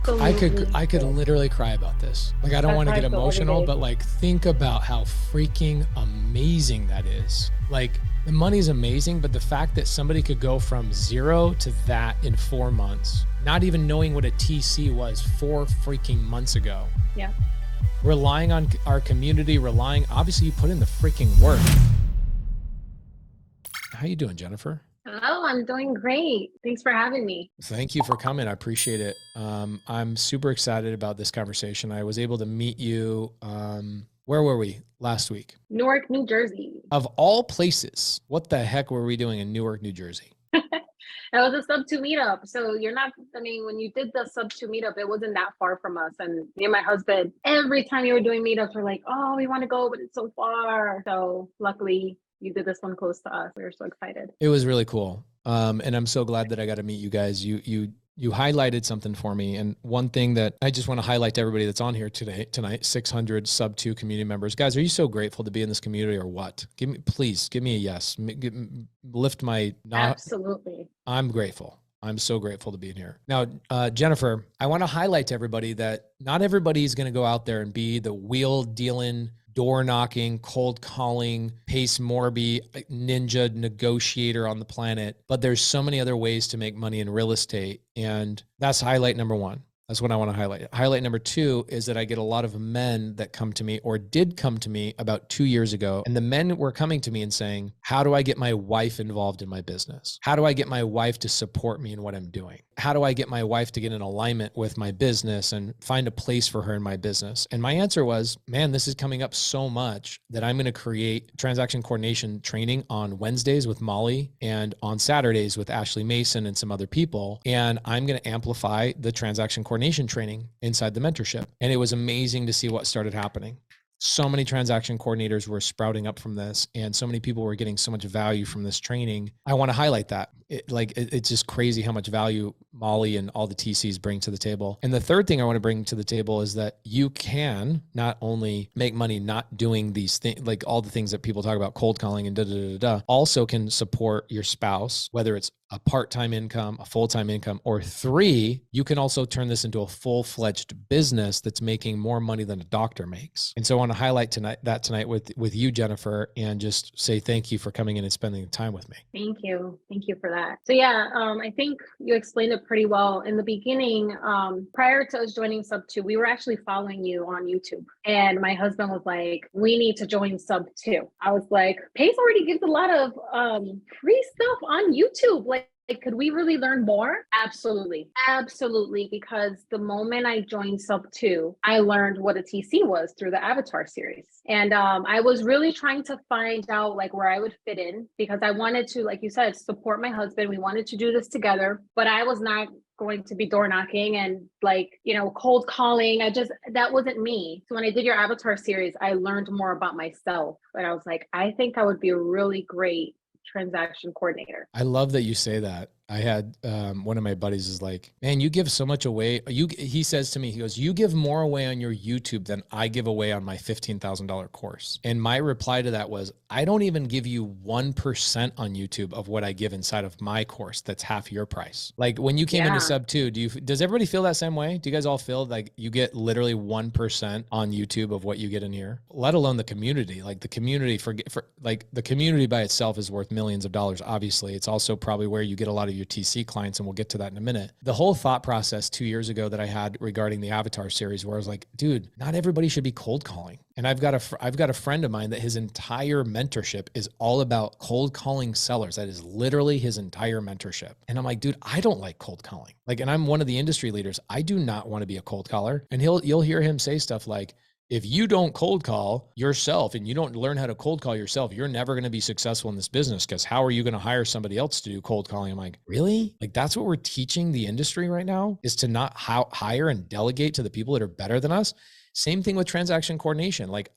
Absolutely. I could literally cry about this. Like, I don't I want to cry get so every emotional, day. but like, think about how freaking amazing that is. Like, the money's amazing, but the fact that somebody could go from 0 to that in 4 months, not even knowing what a TC was 4 freaking months ago. Yeah. Relying on our community, obviously you put in the freaking work. How you doing, Jennifer? Hello, I'm doing great. Thanks for having me. Thank you for coming. I appreciate it. I'm super excited about this conversation. I was able to meet you. Where were we last week? Newark, New Jersey. Of all places, what the heck were we doing in Newark, New Jersey? That was a SubTo meetup. So you're not, I mean, when you did the SubTo meetup, it wasn't that far from us. And me and my husband, every time you were doing meetups, we're like, oh, we want to go, but it's so far. So luckily you did this one close to us. We were so excited. It was really cool. And I'm so glad that I got to meet you guys. You highlighted something for me. And one thing that I just want to highlight to everybody that's on here tonight, 600 SubTo community members. Guys, are you so grateful to be in this community or what? Please give me a yes. Lift my, Absolutely. I'm grateful. I'm so grateful to be in here. Now, Jennifer, I want to highlight to everybody that not everybody is going to go out there and be the wheel dealing, door knocking, cold calling, pace Morby, ninja negotiator on the planet. But there's so many other ways to make money in real estate. And that's highlight number one. That's what I want to highlight. Highlight number two is that I get a lot of men that come to me or did come to me about 2 years ago. And the men were coming to me and saying, how do I get my wife involved in my business? How do I get my wife to support me in what I'm doing? How do I get my wife to get in alignment with my business and find a place for her in my business? And my answer was, man, this is coming up so much that I'm going to create transaction coordination training on Wednesdays with Molly and on Saturdays with Ashley Mason and some other people. And I'm going to amplify the transaction coordination training inside the mentorship. And it was amazing to see what started happening. So many transaction coordinators were sprouting up from this, and so many people were getting so much value from this training. I want to highlight that. It's just crazy how much value Molly and all the TCs bring to the table. And the third thing I want to bring to the table is that you can not only make money not doing these things, like all the things that people talk about, cold calling and also can support your spouse, whether it's a part-time income, a full-time income, or 3, you can also turn this into a full-fledged business that's making more money than a doctor makes. And so I want to highlight tonight with you, Jennifer, and just say thank you for coming in and spending time with me. Thank you. Thank you for that. So yeah, I think you explained it pretty well. In the beginning, prior to us joining SubTo, we were actually following you on YouTube. And my husband was like, we need to join SubTo. I was like, Pace already gives a lot of free stuff on YouTube. Like, could we really learn more? Absolutely. Absolutely. Because the moment I joined SubTo, I learned what a TC was through the Avatar series. And I was really trying to find out like where I would fit in because I wanted to, like you said, support my husband. We wanted to do this together, but I was not going to be door knocking and like, cold calling. That wasn't me. So when I did your Avatar series, I learned more about myself. And I was like, I think I would be a really great transaction coordinator. I love that you say that. I had one of my buddies is like, man, you give so much away. He says to me, he goes, you give more away on your YouTube than I give away on my $15,000 course. And my reply to that was, I don't even give you 1% on YouTube of what I give inside of my course. That's half your price. Like when you came into SubTo, does everybody feel that same way? Do you guys all feel like you get literally 1% on YouTube of what you get in here? Let alone the community. Like the community the community by itself is worth millions of dollars. Obviously, it's also probably where you get a lot of your TC clients, and we'll get to that in a minute. The whole thought process 2 years ago that I had regarding the Avatar series, where I was like, dude, not everybody should be cold calling. And I've got a friend of mine that his entire mentorship is all about cold calling sellers. That is literally his entire mentorship. And I'm like, dude, I don't like cold calling. Like, and I'm one of the industry leaders. I do not want to be a cold caller. And you'll hear him say stuff like, if you don't cold call yourself and you don't learn how to cold call yourself, you're never going to be successful in this business because how are you going to hire somebody else to do cold calling? I'm like, really? Like that's what we're teaching the industry right now is to not hire and delegate to the people that are better than us. Same thing with transaction coordination. Like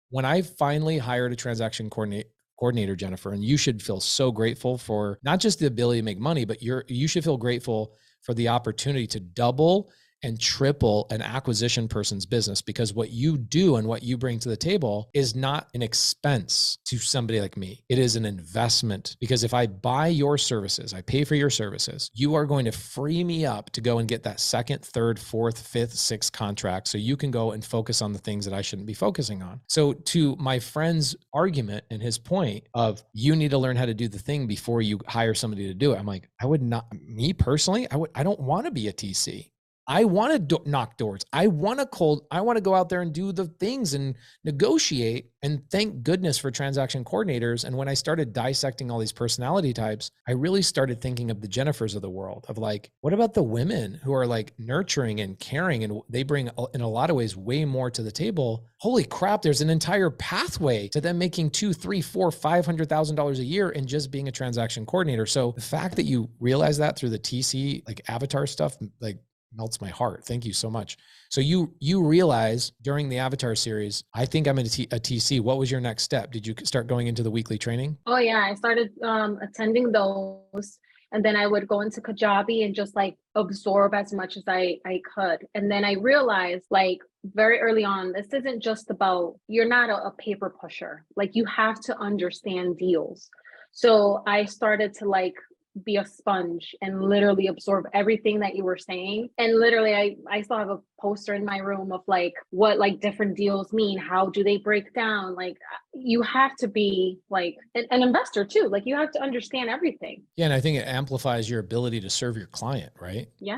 when I finally hired a transaction coordinator, Jennifer, and you should feel so grateful for not just the ability to make money, but you should feel grateful for the opportunity to double and triple an acquisition person's business, because what you do and what you bring to the table is not an expense to somebody like me. It is an investment, because if I buy your services, I pay for your services, you are going to free me up to go and get that second, third, fourth, fifth, sixth contract, so you can go and focus on the things that I shouldn't be focusing on. So to my friend's argument and his point of you need to learn how to do the thing before you hire somebody to do it, I'm like, I would not, me personally, I don't want to be a TC. I want to knock doors. I want to go out there and do the things and negotiate. And thank goodness for transaction coordinators. And when I started dissecting all these personality types, I really started thinking of the Jennifers of the world, of like, what about the women who are like nurturing and caring, and they bring in a lot of ways way more to the table? Holy crap, there's an entire pathway to them making $200,000, $300,000, $400,000, $500,000 a year and just being a transaction coordinator. So the fact that you realize that through the TC, like avatar stuff, like melts my heart. Thank you so much. So you realize during the Avatar series, I think I'm a TC. What was your next step? Did you start going into the weekly training? Oh yeah, I started attending those, and then I would go into Kajabi and just like absorb as much as I could. And then I realized, like, very early on, this isn't just about, you're not a paper pusher. Like, you have to understand deals. So I started to like be a sponge and literally absorb everything that you were saying. And literally I still have a poster in my room of like what like different deals mean, how do they break down. Like, you have to be like an investor too. Like, you have to understand everything. Yeah, and I think it amplifies your ability to serve your client, right? Yeah.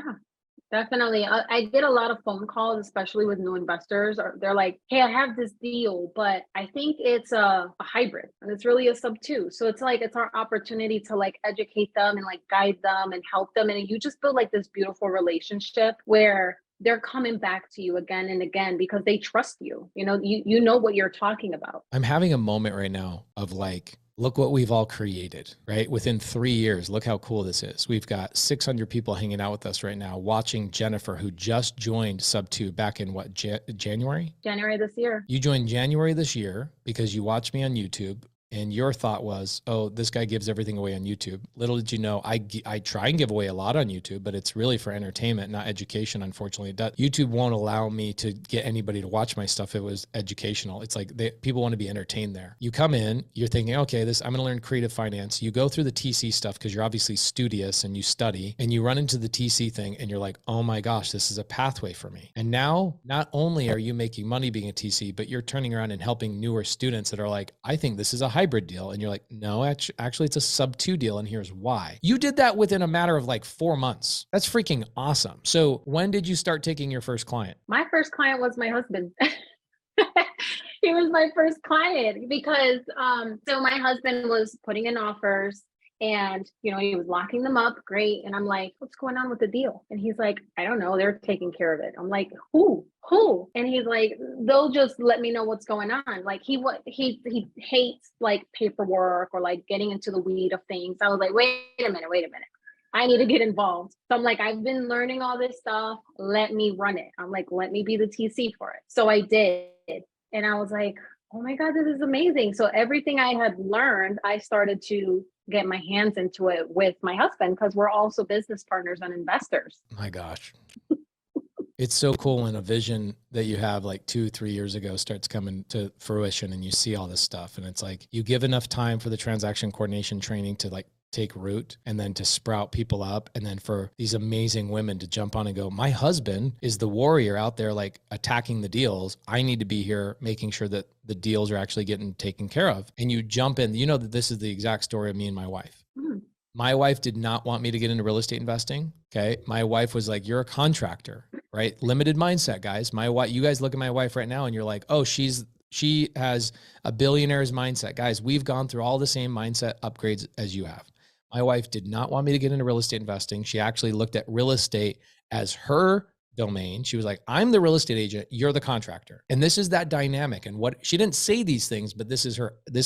Definitely. I get a lot of phone calls, especially with new investors. Or they're like, hey, I have this deal, but I think it's a hybrid and it's really a SubTo. So it's like, it's our opportunity to like educate them and like guide them and help them. And you just build like this beautiful relationship where they're coming back to you again and again because they trust you. You know what you're talking about. I'm having a moment right now of like, look what we've all created, right? Within 3 years, look how cool this is. We've got 600 people hanging out with us right now, watching Jennifer, who just joined SubTo back in what, January? January this year. You joined January this year because you watched me on YouTube. And your thought was, oh, this guy gives everything away on YouTube. Little did you know, I try and give away a lot on YouTube, but it's really for entertainment, not education, unfortunately. YouTube won't allow me to get anybody to watch my stuff if it was educational. It's like people want to be entertained there. You come in, you're thinking, okay, I'm going to learn creative finance. You go through the TC stuff because you're obviously studious and you study, and you run into the TC thing and you're like, oh my gosh, this is a pathway for me. And now, not only are you making money being a TC, but you're turning around and helping newer students that are like, I think this is a hybrid deal. And you're like, no, actually it's a SubTo deal. And here's why. You did that within a matter of like 4 months. That's freaking awesome. So when did you start taking your first client? My first client was my husband. He was my first client because, so my husband was putting in offers and, he was locking them up. Great. And I'm like, what's going on with the deal? And he's like, I don't know. They're taking care of it. I'm like, who? And he's like, they'll just let me know what's going on. Like he hates like paperwork or like getting into the weed of things. I was like, wait a minute. I need to get involved. So I'm like, I've been learning all this stuff. Let me run it. I'm like, let me be the TC for it. So I did. And I was like, oh my God, this is amazing. So everything I had learned, I started to get my hands into it with my husband because we're also business partners and investors. My gosh. It's so cool when a vision that you have like 2-3 years ago starts coming to fruition and you see all this stuff. And it's like, you give enough time for the transaction coordination training to like take root and then to sprout people up. And then for these amazing women to jump on and go, my husband is the warrior out there, like attacking the deals. I need to be here making sure that the deals are actually getting taken care of. And you jump in, that this is the exact story of me and my wife. My wife did not want me to get into real estate investing. Okay. My wife was like, you're a contractor, right? Limited mindset, guys. My wife, you guys look at my wife right now and you're like, oh, she has a billionaire's mindset. Guys, we've gone through all the same mindset upgrades as you have. My wife did not want me to get into real estate investing. She actually looked at real estate as her domain. She was like, I'm the real estate agent, you're the contractor. And this is that dynamic. And what she didn't say these things, but this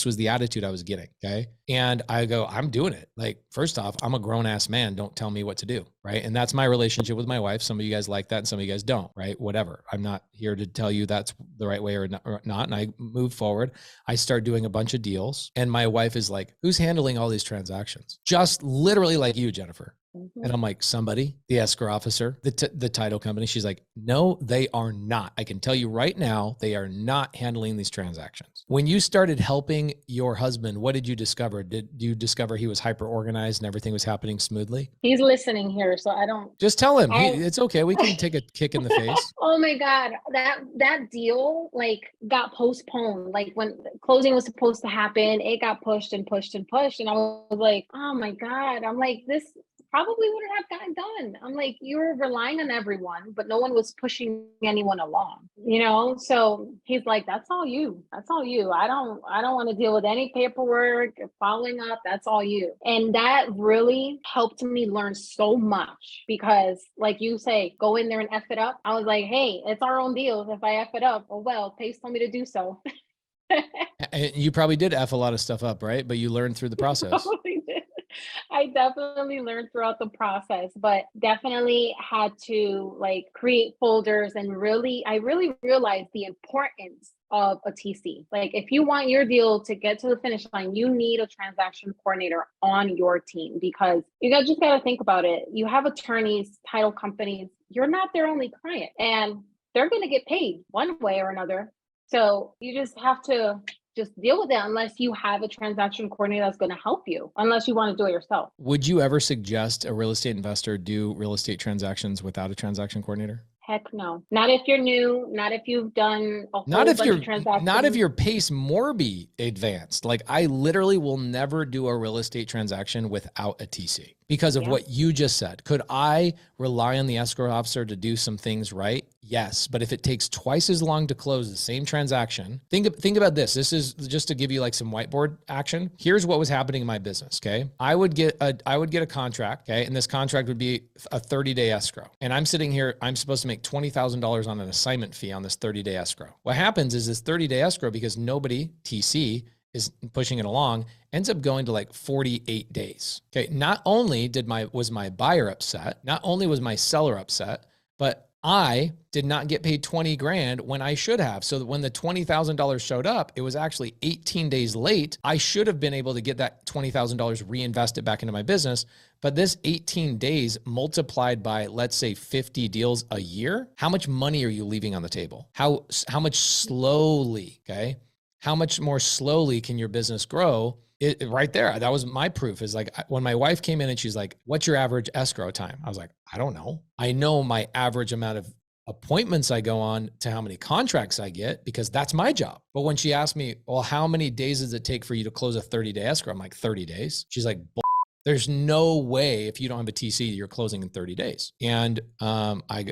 was the attitude I was getting. Okay. And I go, I'm doing it. Like, first off, I'm a grown ass man. Don't tell me what to do. Right. And that's my relationship with my wife. Some of you guys like that and some of you guys don't, right? Whatever. I'm not here to tell you that's the right way or not. And I move forward. I start doing a bunch of deals and my wife is like, who's handling all these transactions? Just literally like you, Jennifer. And I'm like, somebody, the escrow officer, the title company. She's like, no, they are not. I can tell you right now, they are not handling these transactions. When you started helping your husband, what did you discover? Did you discover he was hyper organized and everything was happening smoothly? He's listening here, so I don't. Just tell him it's okay. We can take a kick in the face. Oh my God, that deal like got postponed. Like when closing was supposed to happen, it got pushed and pushed and pushed, and I was like, oh my God. I'm like, this probably wouldn't have gotten done. I'm like, you were relying on everyone, but no one was pushing anyone along, you know? So he's like, that's all you. That's all you. I don't want to deal with any paperwork, following up. That's all you. And that really helped me learn so much because like you say, go in there and F it up. I was like, hey, it's our own deals. If I F it up, oh well, Pace told me to do so. And you probably did F a lot of stuff up, right? But you learned through the process. I definitely learned throughout the process, but definitely had to like create folders and I really realized the importance of a TC. Like if you want your deal to get to the finish line, you need a transaction coordinator on your team because just got to think about it. You have attorneys, title companies, you're not their only client and they're going to get paid one way or another. So you just have to just deal with it unless you have a transaction coordinator that's going to help you, unless you want to do it yourself. Would you ever suggest a real estate investor do real estate transactions without a transaction coordinator? Heck no. Not if you're new, not if you've done a whole bunch of transactions. Not if you're Pace Morby advanced. Like I literally will never do a real estate transaction without a TC because of what you just said. Could I rely on the escrow officer to do some things right? Yes. But if it takes twice as long to close the same transaction, think about this. This is just to give you like some whiteboard action. Here's what was happening in my business. Okay. I would get a contract. Okay. And this contract would be a 30-day escrow. And I'm sitting here, I'm supposed to make $20,000 on an assignment fee on this 30-day escrow. What happens is this 30-day escrow, because nobody, TC, is pushing it along, ends up going to like 48 days. Okay. Not only was my buyer upset, not only was my seller upset, but I did not get paid 20 grand when I should have. So that when the $20,000 showed up, it was actually 18 days late. I should have been able to get that $20,000 reinvested back into my business. But this 18 days multiplied by, let's say 50 deals a year, how much money are you leaving on the table? How much slowly, okay? How much more slowly can your business grow? Right there, that was my proof. Is like when my wife came in and she's like, what's your average escrow time? I was like, I don't know. I know my average amount of appointments I go on to how many contracts I get because that's my job. But when she asked me, well, how many days does it take for you to close a 30-day escrow? I'm like, 30 days. She's like, there's no way if you don't have a TC, you're closing in 30 days. And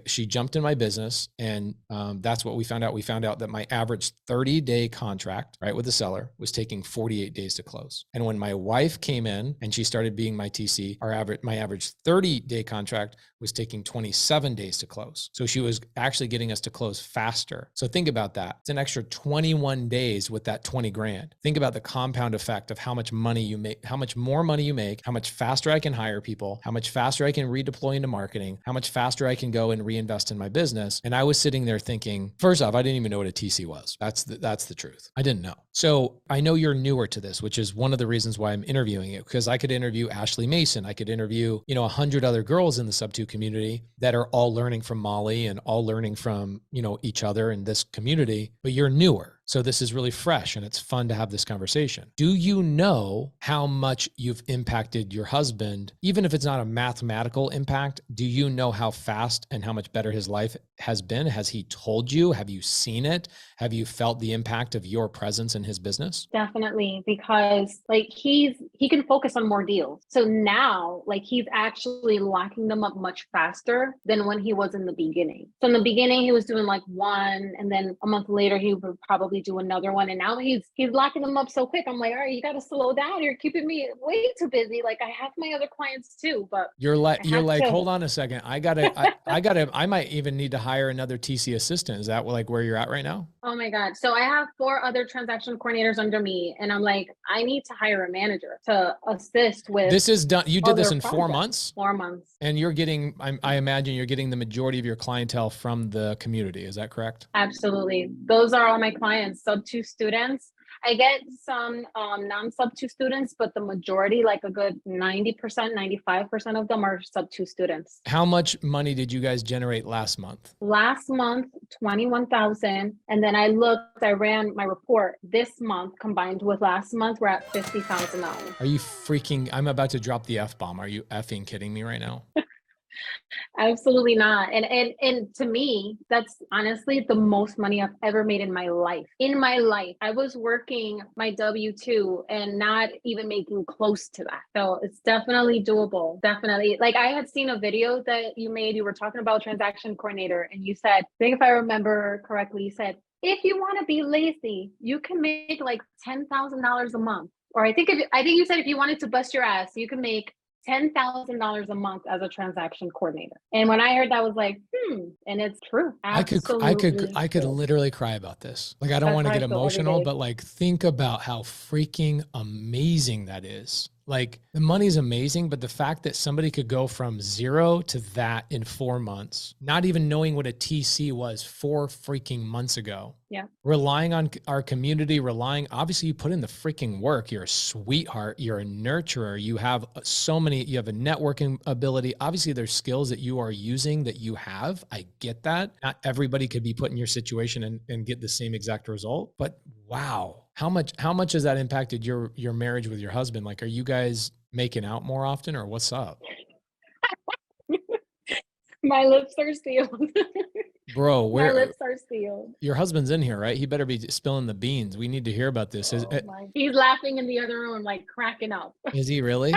she jumped in my business and that's what we found out. We found out that my average 30-day contract, right, with the seller was taking 48 days to close. And when my wife came in and she started being my TC, my average 30-day contract was taking 27 days to close. So she was actually getting us to close faster. So think about that. It's an extra 21 days with that 20 grand. Think about the compound effect of how much money you make, how much more money you make, how much faster I can hire people, how much faster I can redeploy into marketing, how much faster I can go and reinvest in my business. And I was sitting there thinking, first off, I didn't even know what a TC was. That's the truth. I didn't know. So I know you're newer to this, which is one of the reasons why I'm interviewing you, because I could interview Ashley Mason. I could interview, 100 other girls in the SubTo community that are all learning from Molly and all learning from, each other in this community, but you're newer. So this is really fresh and it's fun to have this conversation. Do you know how much you've impacted your husband? Even if it's not a mathematical impact, do you know how fast and how much better his life has been? Has he told you? Have you seen it? Have you felt the impact of your presence in his business? Definitely, because he can focus on more deals. So now he's actually locking them up much faster than when he was in the beginning. So in the beginning, he was doing one, and then a month later, he would probably do another one. And now he's locking them up so quick. I'm like, all right, you got to slow down. You're keeping me way too busy. I have my other clients too, but you're like, hold on a second. I might even need to hire another TC assistant. Is that where you're at right now? Oh my God. So I have 4 other transaction coordinators under me. And I'm like, I need to hire a manager to assist with. This is done. You did this in 4 months? 4 months. And you're getting, I imagine you're getting the majority of your clientele from the community. Is that correct? Absolutely. Those are all my clients. SubTo students. I get some non-SubTo students, but the majority, like a good 90%, 95% of them are SubTo students. How much money did you guys generate last month? Last month, 21,000. And then I ran my report this month combined with last month, we're at $50,000. Are you freaking, I'm about to drop the F-bomb. Are you effing kidding me right now? Absolutely not. And to me, that's honestly the most money I've ever made in my life. In my life, I was working my W-2 and not even making close to that. So it's definitely doable. Definitely. Like I had seen a video that you made, you were talking about transaction coordinator, and you said, I think if I remember correctly, you said, if you want to be lazy, you can make like $10,000 a month. Or I think you said if you wanted to bust your ass, you can make $10,000 a month as a transaction coordinator. And when I heard that, I was like, and it's true. Absolutely I could true. literally cry about this. Like, I don't want to get emotional, but like, think about how freaking amazing that is. Like, the money's amazing, but the fact that somebody could go from 0 to that in 4 months, not even knowing what a TC was 4 freaking months ago. Yeah. Relying on our community, obviously you put in the freaking work. You're a sweetheart. You're a nurturer. You have you have a networking ability. Obviously there's skills that you are using that you have. I get that. Not everybody could be put in your situation and get the same exact result, but wow. How much has that impacted your marriage with your husband? Like, are you guys making out more often, or what's up? My lips are sealed. Bro, my lips are sealed. Your husband's in here, right? He better be spilling the beans. We need to hear about this. He's laughing in the other room, like cracking up. Is he really?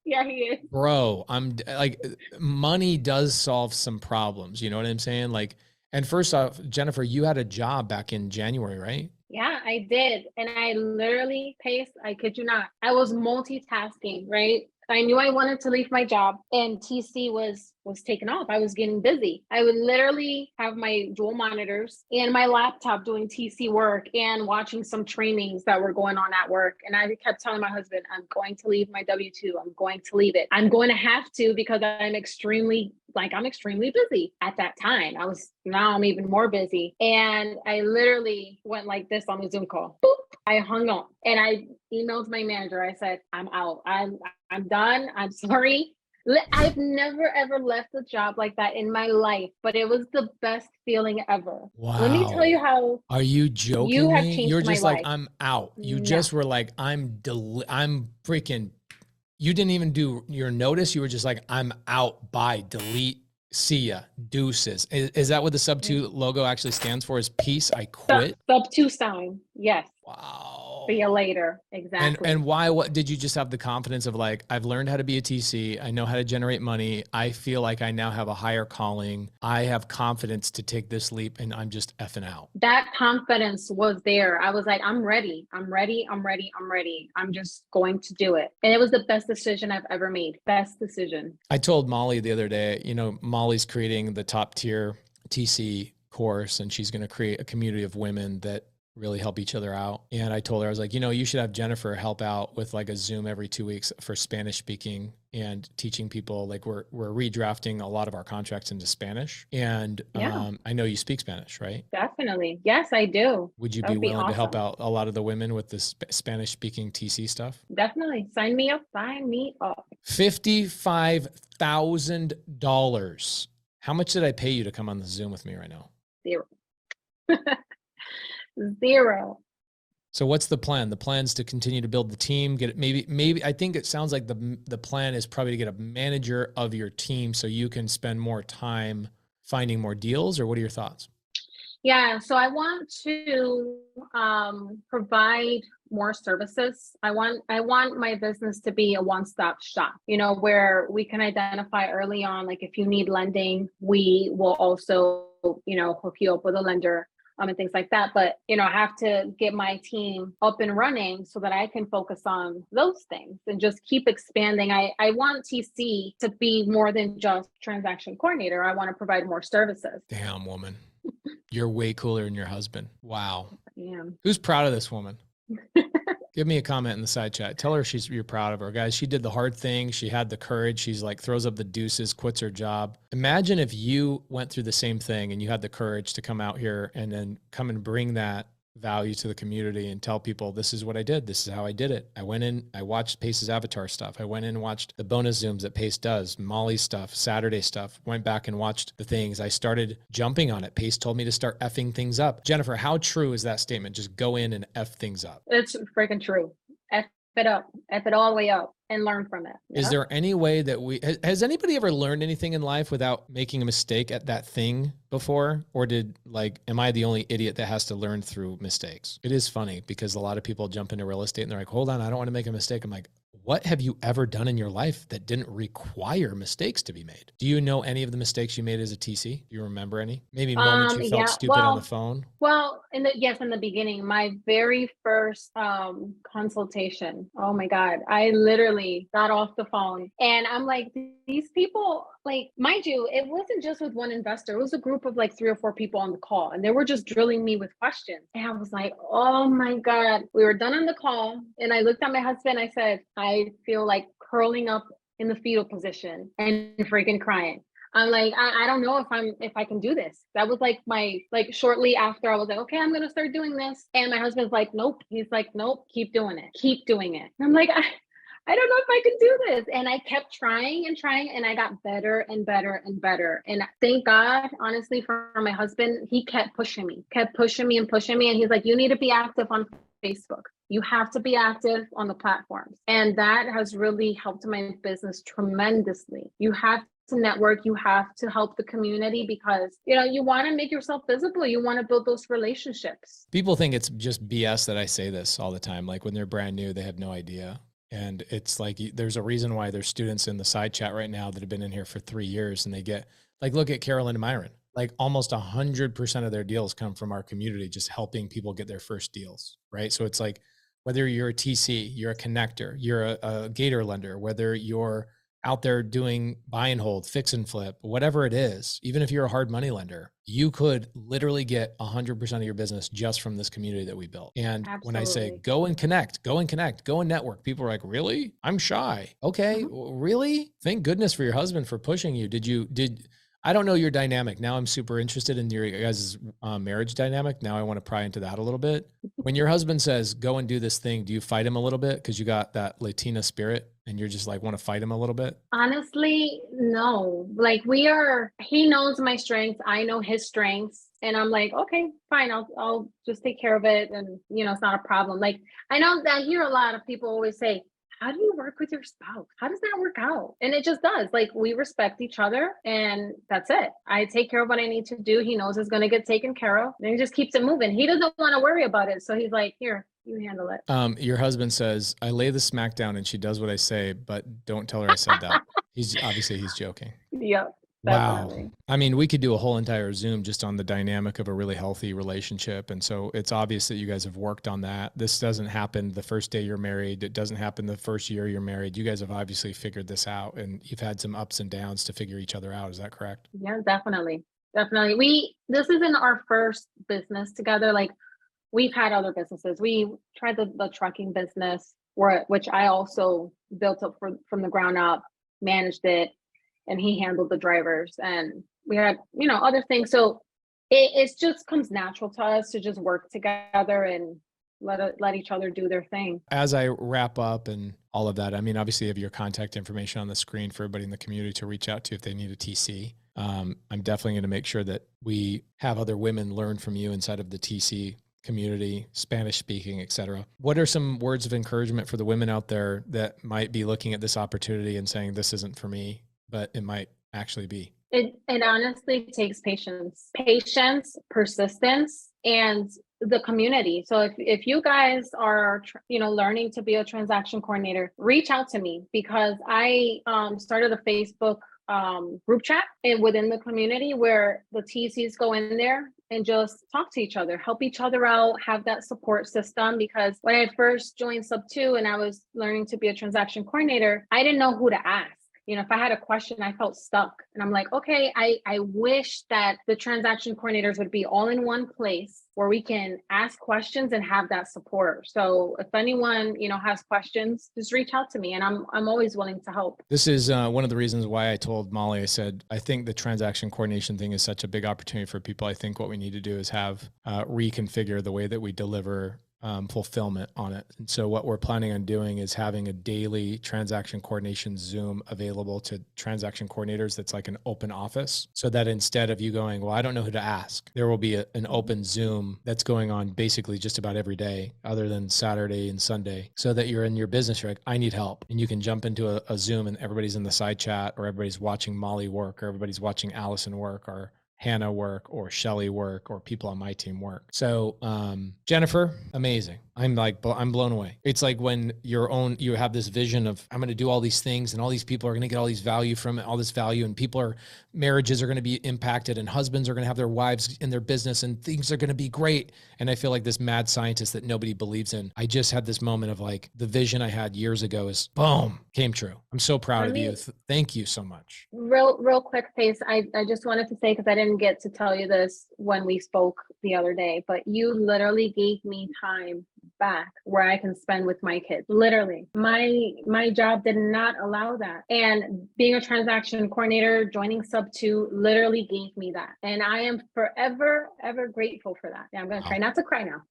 Yeah, he is. Bro, I'm like, money does solve some problems. You know what I'm saying? Like, and first off, Jennifer, you had a job back in January, right? Yeah, I did. And I literally I kid you not, I was multitasking, right? I knew I wanted to leave my job and TC was taken off. I was getting busy. I would literally have my dual monitors and my laptop doing TC work and watching some trainings that were going on at work. And I kept telling my husband, I'm going to leave my W-2. I'm going to leave it. I'm going to have to because I'm extremely busy at that time. Now I'm even more busy. And I literally went like this on the Zoom call. Boop. I hung up and I emailed my manager. I said, I'm out. I'm done. I'm sorry. I've never ever left a job like that in my life, but it was the best feeling ever. Wow. Let me tell you how. Are you joking? You have changed You're just my like, life. I'm out. You just were like, I'm freaking, you didn't even do your notice. You were just like, I'm out, bye, delete, see ya, deuces. Is that what the SubTo logo actually stands for? Is peace, I quit? SubTo sign, yes. Wow. See you later. Exactly. And why? What did you just have the confidence of like, I've learned how to be a TC. I know how to generate money. I feel like I now have a higher calling. I have confidence to take this leap and I'm just effing out. That confidence was there. I was like, I'm ready. I'm ready. I'm ready. I'm ready. I'm just going to do it. And it was the best decision I've ever made. Best decision. I told Molly the other day, Molly's creating the top tier TC course and she's going to create a community of women that really help each other out. And I told her, I was like, you should have Jennifer help out with like a Zoom every 2 weeks for Spanish speaking and teaching people. Like we're redrafting a lot of our contracts into Spanish. And I know you speak Spanish, right? Definitely. Yes, I do. Would you be willing to help out a lot of the women with the Spanish speaking TC stuff? Definitely. Sign me up. Sign me up. $55,000. How much did I pay you to come on the Zoom with me right now? 0. 0. So what's the plan? The plan is to continue to build the team, get it, maybe I think it sounds like the plan is probably to get a manager of your team so you can spend more time finding more deals, or what are your thoughts? Yeah, so I want to provide more services. I want my business to be a one-stop shop, where we can identify early on, like if you need lending, we will also, hook you up with a lender. And things like that. But, I have to get my team up and running so that I can focus on those things and just keep expanding. I want TC to be more than just transaction coordinator. I want to provide more services. Damn, woman. You're way cooler than your husband. Wow. Yeah. Who's proud of this woman? Give me a comment in the side chat. Tell her you're proud of her. Guys, she did the hard thing. She had the courage. She's like, throws up the deuces, quits her job. Imagine if you went through the same thing and you had the courage to come out here and then come and bring that value to the community and tell people, this is what I did. This is how I did it. I went in, I watched Pace's avatar stuff. I went in and watched the bonus Zooms that Pace does, Molly's stuff, Saturday stuff, went back and watched the things. I started jumping on it. Pace told me to start effing things up. Jennifer, how true is that statement? Just go in and F things up. It's freaking true. F it up, F it all the way up and learn from it. Is there any way that has anybody ever learned anything in life without making a mistake at that thing before? Or am I the only idiot that has to learn through mistakes? It is funny because a lot of people jump into real estate and they're like, hold on, I don't want to make a mistake. I'm like, what have you ever done in your life that didn't require mistakes to be made? Do you know any of the mistakes you made as a TC? Do you remember any? Maybe moments you felt stupid on the phone? Well, in the beginning, my very first consultation, oh my God, I literally got off the phone and I'm like, these people, like, mind you, it wasn't just with one investor. It was a group of like 3 or 4 people on the call and they were just drilling me with questions. And I was like, oh my God, we were done on the call. And I looked at my husband, I said, I feel like curling up in the fetal position and freaking crying. I'm like, I don't know if I can do this. That was like shortly after I was like, okay, I'm going to start doing this. And my husband's like, nope. He's like, nope, keep doing it. Keep doing it. And I'm like, I don't know if I can do this. And I kept trying and I got better and better and better. And thank God, honestly, for my husband, he kept pushing me. And he's like, you need to be active on Facebook. You have to be active on the platforms. And that has really helped my business tremendously. You have to network, you have to help the community because, you want to make yourself visible. You want to build those relationships. People think it's just BS that I say this all the time. Like when they're brand new, they have no idea. And it's like, there's a reason why there's students in the side chat right now that have been in here for 3 years and they get like, look at Carolyn and Myron, like almost 100% of their deals come from our community, just helping people get their first deals. Right. So it's like, whether you're a TC, you're a connector, you're a gator lender, whether you're out there doing buy and hold, fix and flip, whatever it is, even if you're a hard money lender, you could literally get 100% of your business just from this community that we built. And Absolutely. When I say go and connect, go and network, people are like, really? I'm shy. Okay. Really? Thank goodness for your husband for pushing you. I don't know your dynamic. Now I'm super interested in your guys' marriage dynamic. Now I want to pry into that a little bit. When your husband says, go and do this thing, do you fight him a little bit? Because you got that Latina spirit and you're just like, want to fight him a little bit? Honestly, no. Like he knows my strengths. I know his strengths. And I'm like, okay, fine. I'll just take care of it. And, it's not a problem. Like, I know that I hear a lot of people always say, how do you work with your spouse? How does that work out? And it just does. Like, we respect each other and that's it. I take care of what I need to do. He knows it's going to get taken care of and he just keeps it moving. He doesn't want to worry about it. So he's like, here, you handle it. Your husband says, I lay the smack down and she does what I say, but don't tell her I said that. He's joking. Yep. Definitely. Wow. I mean, we could do a whole entire Zoom just on the dynamic of a really healthy relationship. And so it's obvious that you guys have worked on that. This doesn't happen the first day you're married. It doesn't happen the first year you're married. You guys have obviously figured this out and you've had some ups and downs to figure each other out. Is that correct? Yeah, definitely. This isn't our first business together. Like, we've had other businesses. We tried the trucking business, which I also built up from the ground up, managed it. And he handled the drivers and we had, other things. So it just comes natural to us to just work together and let each other do their thing. As I wrap up and all of that, I mean, obviously you have your contact information on the screen for everybody in the community to reach out to if they need a TC. I'm definitely going to make sure that we have other women learn from you inside of the TC community, Spanish speaking, et cetera. What are some words of encouragement for the women out there that might be looking at this opportunity and saying, this isn't for me, but it might actually be? It honestly takes patience, persistence, and the community. So if you guys are, learning to be a transaction coordinator, reach out to me because I started a Facebook group chat within the community where the TCs go in there and just talk to each other, help each other out, have that support system. Because when I first joined SubTo and I was learning to be a transaction coordinator, I didn't know who to ask. if I had a question, I felt stuck. And I'm like, okay, I wish that the transaction coordinators would be all in one place where we can ask questions and have that support. So if anyone, has questions, just reach out to me, and I'm always willing to help. This is one of the reasons why I told Molly, I said, I think the transaction coordination thing is such a big opportunity for people. I think what we need to do is have reconfigure the way that we deliver fulfillment on it. And so what we're planning on doing is having a daily transaction coordination Zoom available to transaction coordinators. That's like an open office, so that instead of you going, well, I don't know who to ask, there will be an open Zoom that's going on basically just about every day other than Saturday and Sunday, so that you're in your business, you're like, I need help. And you can jump into a Zoom and everybody's in the side chat, or everybody's watching Molly work, or everybody's watching Allison work, or Hannah work, or Shelly work, or people on my team work. So Jennifer, amazing. I'm blown away. It's like when you have this vision of, I'm going to do all these things and all these people are going to get all these value from it, all this value, and marriages are going to be impacted, and husbands are going to have their wives in their business, and things are going to be great. And I feel like this mad scientist that nobody believes in. I just had this moment of like, the vision I had years ago is boom, came true. I'm so proud of you. Thank you so much. Real quick, Pace. I just wanted to say, because I didn't get to tell you this when we spoke the other day, but you literally gave me time back where I can spend with my kids. Literally, my job did not allow that, and being a transaction coordinator, joining SubTo, literally gave me that, and I am forever ever grateful for that. Yeah, I'm gonna try not to cry now.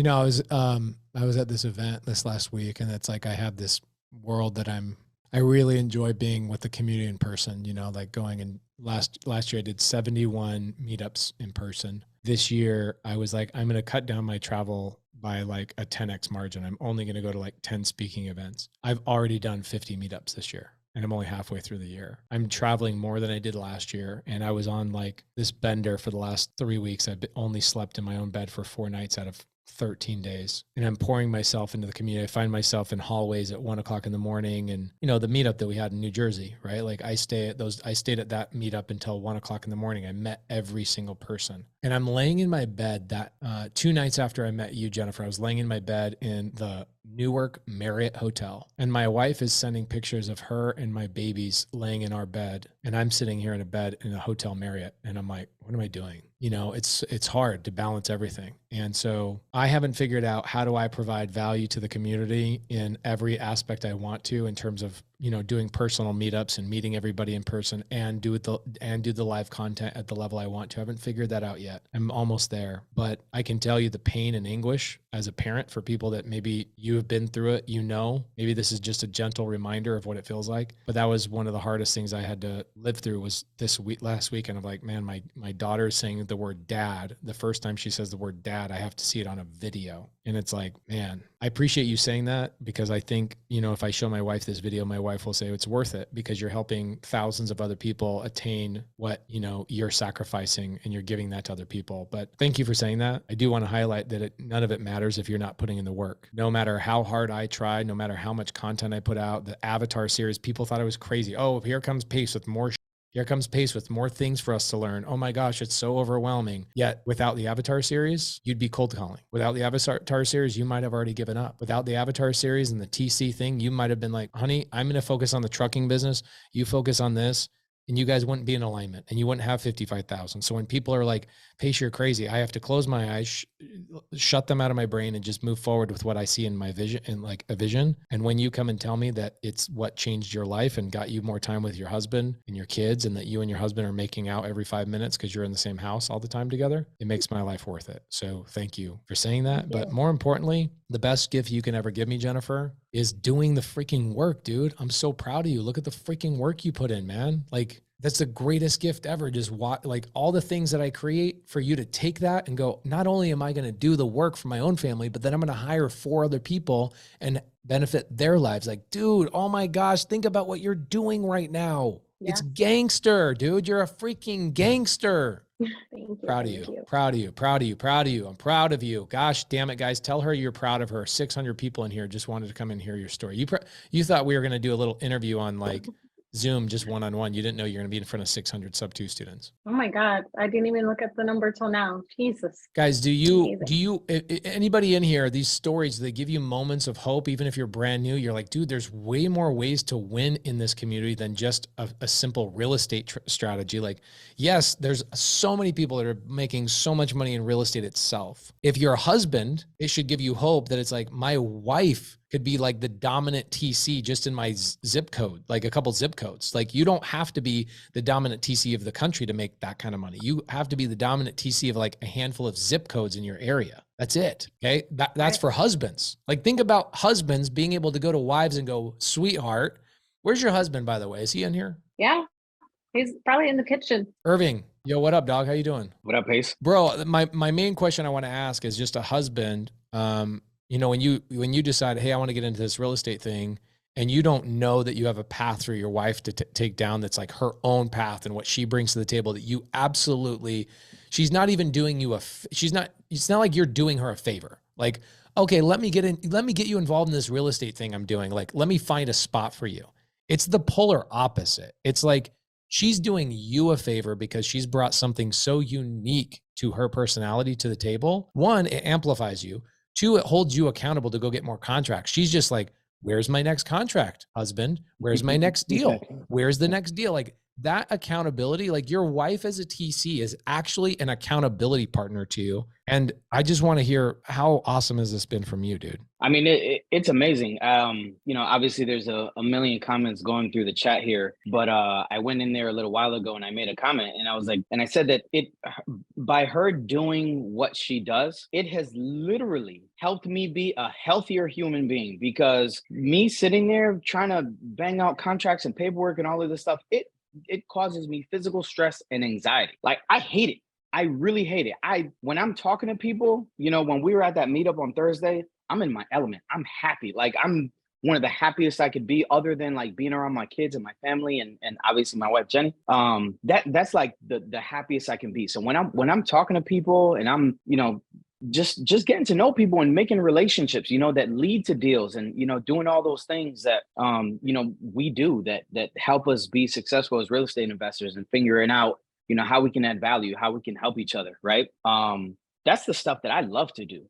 I was at this event this last week, and it's like I have this world that I really enjoy being with the community in person. Like going, and last year I did 71 meetups in person. This year I was like, I'm going to cut down my travel by like a 10x margin. I'm only going to go to like 10 speaking events. I've already done 50 meetups this year, and I'm only halfway through the year. I'm traveling more than I did last year. And I was on like this bender for the last 3 weeks. I've only slept in my own bed for 4 nights out of 13 days. And I'm pouring myself into the community. I find myself in hallways at 1 o'clock in the morning. And the meetup that we had in New Jersey, right? Like I stayed at that meetup until 1 o'clock in the morning. I met every single person. And I'm laying in my bed that 2 nights after I met you, Jennifer, I was laying in my bed in the Newark Marriott Hotel. And my wife is sending pictures of her and my babies laying in our bed. And I'm sitting here in a bed in a hotel Marriott. And I'm like, what am I doing? It's hard to balance everything. And so I haven't figured out, how do I provide value to the community in every aspect I want to, in terms of, doing personal meetups and meeting everybody in person, and do the live content at the level I want to. I haven't figured that out yet. I'm almost there, but I can tell you the pain and anguish as a parent, for people that maybe you have been through it, maybe this is just a gentle reminder of what it feels like. But that was one of the hardest things I had to live through, was last weekend of like, man, my daughter is saying the word dad. The first time she says the word dad, I have to see it on a video. And it's like, man, I appreciate you saying that, because I think, if I show my wife this video, my wife will say it's worth it, because you're helping thousands of other people attain what, you're sacrificing, and you're giving that to other people. But thank you for saying that. I do want to highlight that none of it matters if you're not putting in the work. No matter how hard I tried, no matter how much content I put out, the Avatar series, people thought I was crazy. Oh, here comes Pace with more Here comes Pace with more things for us to learn. Oh my gosh, it's so overwhelming. Yet without the Avatar series, you'd be cold calling. Without the Avatar series, you might have already given up. Without the Avatar series and the TC thing, you might have been like, honey, I'm going to focus on the trucking business. You focus on this. And you guys wouldn't be in alignment, and you wouldn't have 55,000. So when people are like, Pace, you're crazy, I have to close my eyes, shut them out of my brain, and just move forward with what I see in my vision, in like a vision. And when you come and tell me that it's what changed your life and got you more time with your husband and your kids, and that you and your husband are making out every 5 minutes because you're in the same house all the time together, it makes my life worth it. So thank you for saying that. But more importantly, the best gift you can ever give me, Jennifer, is doing the freaking work, dude. I'm so proud of you. Look at the freaking work you put in, man. Like, that's the greatest gift ever. Just like all the things that I create, for you to take that and go, not only am I going to do the work for my own family, but then I'm going to hire 4 other people and benefit their lives. Like, dude, oh my gosh, think about what you're doing right now. Yeah. It's gangster, dude. You're a freaking gangster. Thank you. Proud of you. Proud of you. Proud of you. Proud of you. I'm proud of you. Gosh, damn it, guys. Tell her you're proud of her. 600 people in here just wanted to come and hear your story. You thought we were going to do a little interview on like Zoom just one-on-one, you didn't know you're going to be in front of 600 SubTo students. Oh my God. I didn't even look at the number till now. Jesus. Guys, anybody in here, these stories, they give you moments of hope, even if you're brand new. You're like, dude, there's way more ways to win in this community than just a simple real estate strategy. Like, yes, there's so many people that are making so much money in real estate itself. If you're a husband, it should give you hope that it's like, my wife could be like the dominant TC just in my zip code, like a couple zip codes. Like, you don't have to be the dominant TC of the country to make that kind of money. You have to be the dominant TC of like a handful of zip codes in your area. That's it. Okay. That's for husbands. Like, think about husbands being able to go to wives and go, sweetheart, where's your husband, by the way? Is he in here? Yeah. He's probably in the kitchen. Irving, yo, what up, dog? How you doing? What up, Pace? Bro, my main question I want to ask is just a husband, when you decide, hey, I want to get into this real estate thing, and you don't know that you have a path for your wife to take down that's like her own path and what she brings to the table, that you absolutely, she's not even doing you it's not like you're doing her a favor. Like, okay, let me get you involved in this real estate thing I'm doing. Like, let me find a spot for you. It's the polar opposite. It's like she's doing you a favor because she's brought something so unique to her personality to the table. One, it amplifies you. Two, it holds you accountable to go get more contracts. She's just like, where's my next contract, husband? Where's my next deal? Where's the next deal? Like, that accountability, like your wife as a TC is actually an accountability partner to you. And I just want to hear, how awesome has this been from you, dude? I mean, it's amazing. Obviously there's a million comments going through the chat here, but I went in there a little while ago and I made a comment and I was like, and I said that by her doing what she does, it has literally helped me be a healthier human being, because me sitting there trying to bang out contracts and paperwork and all of this stuff, it causes me physical stress and anxiety. Like, I hate it. I really hate it. When I'm talking to people, when we were at that meetup on Thursday, I'm in my element. I'm happy. Like, I'm one of the happiest I could be, other than like being around my kids and my family and obviously my wife, Jenny. That's like the happiest I can be. So when I'm talking to people and I'm, just getting to know people and making relationships, that lead to deals, and, doing all those things that, we do that help us be successful as real estate investors, and figuring out, how we can add value, how we can help each other. Right. That's the stuff that I love to do,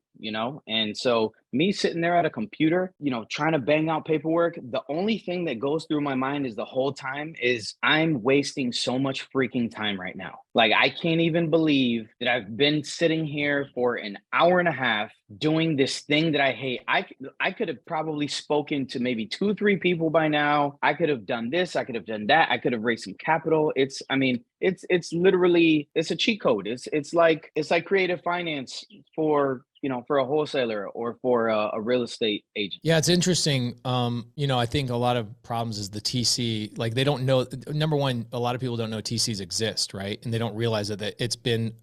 and so me sitting there at a computer, trying to bang out paperwork, the only thing that goes through my mind is the whole time is I'm wasting so much freaking time right now. Like, I can't even believe that I've been sitting here for an hour and a half doing this thing that I hate. I could have probably spoken to maybe 2-3 people by now. I could have done this. I could have done that. I could have raised some capital. It's literally, it's a cheat code. It's like creative finance for a wholesaler or for a real estate agent. Yeah, it's interesting. I think a lot of problems is the TC, like, they don't know. Number one, a lot of people don't know TCs exist, right? And they don't realize that it's been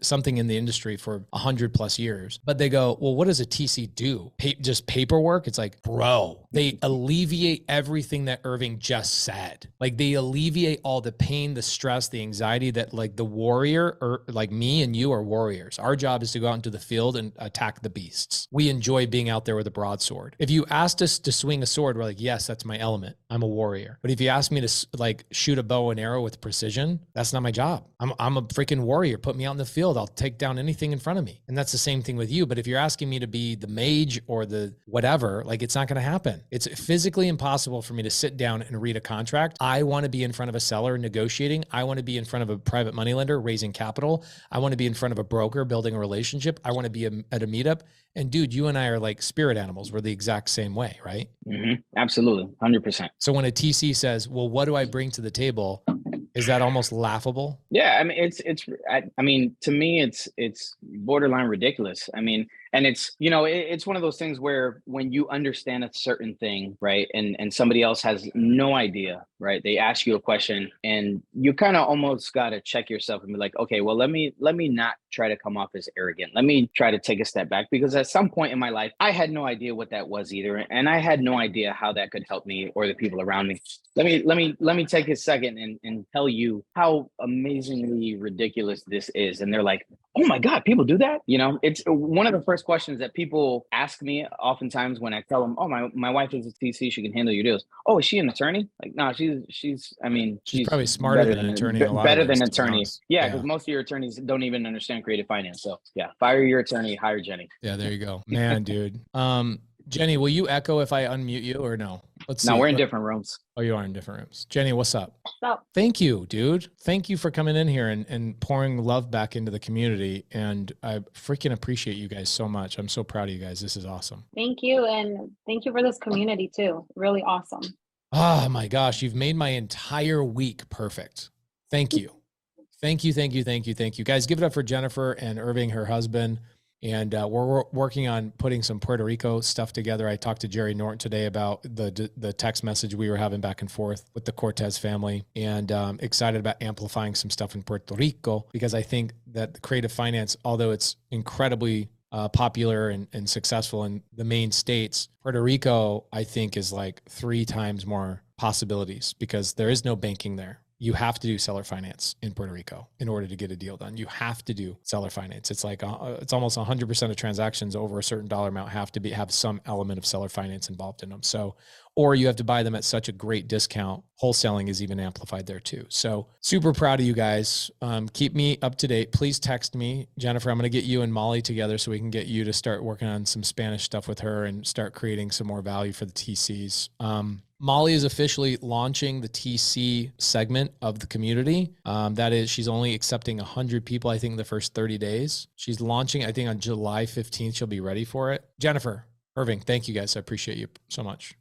something in the industry for 100+ years. But they go, well, what does a TC do? Just paperwork? It's like, bro, they alleviate everything that Irving just said. Like, they alleviate all the pain, the stress, the anxiety that, like, the warrior, or like me and you, are warriors. Our job is to go out into the field and attack the beasts. We enjoy being out there with a broadsword. If you asked us to swing a sword, we're like, yes, that's my element. I'm a warrior. But if you ask me to like shoot a bow and arrow with precision, that's not my job. I'm a freaking warrior. Put me out in the field. I'll take down anything in front of me. And that's the same thing with you. But if you're asking me to be the mage or the whatever, like, it's not going to happen. It's physically impossible for me to sit down and read a contract. I want to be in front of a seller negotiating. I want to be in front of a private money lender raising capital. I want to be in front of a broker building a relationship. I want to be at a meetup. And dude, you and I are like spirit animals. We're the exact same way, right? Mm-hmm. Absolutely. 100%. So when a TC says, well, what do I bring to the table? Is that almost laughable? Yeah. I mean, to me, it's borderline ridiculous. I mean, and it's one of those things where when you understand a certain thing, right, and somebody else has no idea, right, they ask you a question and you kind of almost got to check yourself and be like, okay, well, let me not try to come off as arrogant. Let me try to take a step back, because at some point in my life, I had no idea what that was either. And I had no idea how that could help me or the people around me. Let me take a second and tell you how amazingly ridiculous this is. And they're like, oh my God, people do that? It's one of the first those questions that people ask me oftentimes when I tell them, "Oh, my wife is a TC; she can handle your deals." Oh, is she an attorney? Like, no, she's. I mean, She's probably smarter than an attorney in a lot of better ways, than an to be attorney. honest. Yeah, because most of your attorneys don't even understand creative finance. So yeah, fire your attorney, hire Jenny. Yeah, there you go, man, dude. Jenny, will you echo if I unmute you or no? Let's see. Now we're in different rooms. Oh, you are in different rooms. Jenny, what's up? So Thank you, dude. Thank you for coming in here and pouring love back into the community. And I freaking appreciate you guys so much. I'm so proud of you guys. This is awesome. thank you. And thank you for this community too. Really awesome. Oh my gosh, you've made my entire week perfect. Thank you. Thank you, thank you, thank you, thank you. Guys, give it up for Jennifer and Irving, her husband. And we're working on putting some Puerto Rico stuff together. I talked to Jerry Norton today about the text message we were having back and forth with the Cortes family, and excited about amplifying some stuff in Puerto Rico, because I think that creative finance, although it's incredibly popular and successful in the main states, Puerto Rico, I think, is like 3 times more possibilities because there is no banking there. You have to do seller finance in Puerto Rico in order to get a deal done. You have to do seller finance. It's like it's almost 100% of transactions over a certain dollar amount have some element of seller finance involved in them. So, or you have to buy them at such a great discount. Wholesaling is even amplified there too. So super proud of you guys. Keep me up to date. Please text me, Jennifer. I'm going to get you and Molly together so we can get you to start working on some Spanish stuff with her and start creating some more value for the TCs. Molly is officially launching the TC segment of the community. That is, she's only accepting 100 people, I think, in the first 30 days. She's launching, I think, on July 15th. She'll be ready for it. Jennifer, Irving, thank you guys. I appreciate you so much.